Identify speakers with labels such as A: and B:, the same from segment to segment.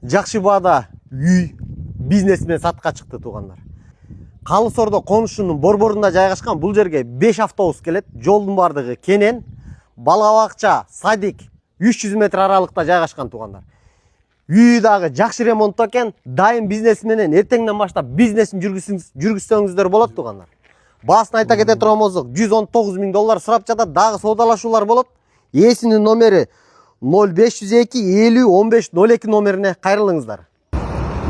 A: жакшы баада үй бизнесмен сатка чыкты туугандар. Калыс Ордо конушунун борборунда жайгашкан бул жерге 5 автобус келет. Жолдун бардыгы кенен, балга бакча, садик 300 метр аралыкта жайгашкан туугандар. Үй дагы жакшы ремонтто экен. Дайым бизнес менен эртеңден баштап бизнесин жүргүзсөңүздөр болот туугандар. Баасын айта кете турган болсок, $119.000 сурап жатат. Дагы соодалашуулар болот. Ээсинин номери 0502 50 15 02 номерине кайрылыңыздар.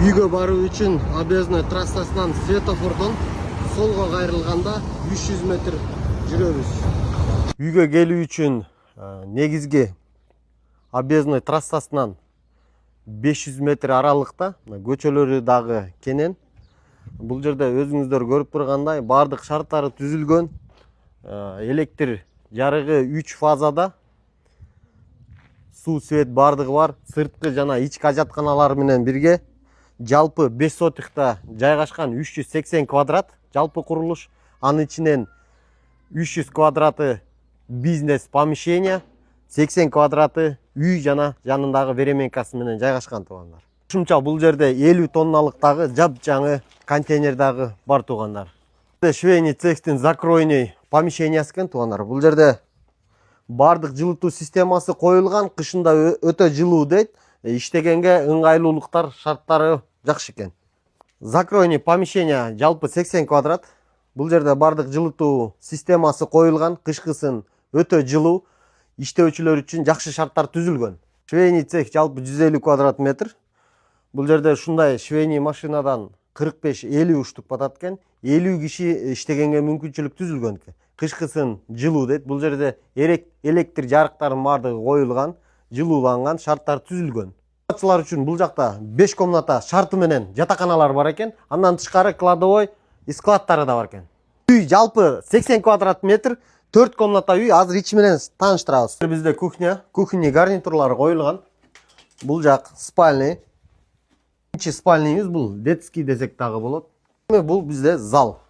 A: Үйгө баруу үчүн объездной трассасынан светофордон солго кайрылганда 300 метр жүрөбүз. Үйгө келүү үчүн негизги объездной трассасынан 500 метр аралыкта, көчөлөрү дагы кенен. Бул жерде өзүңүздөр көрүп тургандай бардык шарттары түзүлгөн. Электр жарыгы 3 фазада. Суу, свет бардыгы бар. Сырткы жана ички ажатканалар менен бирге. Жалпы 5 сотыкта жайгашкан 380 квадрат жалпы курулуш. Анын ичинен 300 квадраты бизнес помещение, 80 квадраты үй жана жанындагы веременкасы менен жайгашкан туугандар. Ушунча бул жерде 50 тонналыктагы жап-жаңы контейнер дагы бар туугандар. Швейный цехтин закройный помещениясы экен туугандар. Бул жерде бардык жылытуу системасы коюлган, кышында өтө жылуу дейт. Иштегенге ыңгайлуулуктар, шарттары жакшы экен. Закройный помещение жалпы 80 квадрат. Бул жерде бардык жылытуу системасы коюлган, кышкысын өтө жылуу, иштөөчүлөр үчүн жакшы шарттар түзүлгөн. Швейный цех жалпы 150 квадрат метр. Бул жерде ушундай швейный машинадан 45-50 уштук батат экен. 50 киши иштегенге мүмкүнчүлүк түзүлгөн экен. Кышкысын жылуу дейт. Бул жерде электр жарыктарын бардыгы коюлган, жылууланган, шарттар түзүлгөн. Сатчылар үчүн бул жакта 5 комната шарты менен жатаканалар бар экен. Андан тышкары кладовой и складдары да бар экен. Үй жалпы 80 квадрат метр, 4 комната үй. Азыр ичи менен тааныштырабыз. Бизде кухня гарнитурлары коюлган. Бул жак спальный. Биринчи спальныйыбыз бул детский десек дагы болот. Бул бизде зал.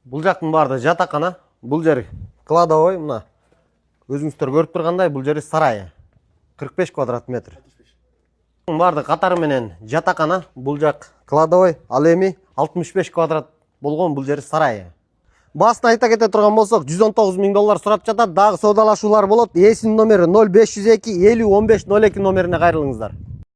A: Бул жактын баары жатакана. Бул жер кладовой, мына өзүңүздөр көрүп тургандай, бул жери сарайы. 45 квадрат метр. Барды катары менен жатакана, бул жак кладовой, ал эми 65 квадрат болгон бул жери сарайы. Баасын айта кете турган болсок, $119.000 сурап жатат. Дагы соодалашуулар болот. Ээсинин номери 0502 50 15 02 номерине кайрылыңыздар.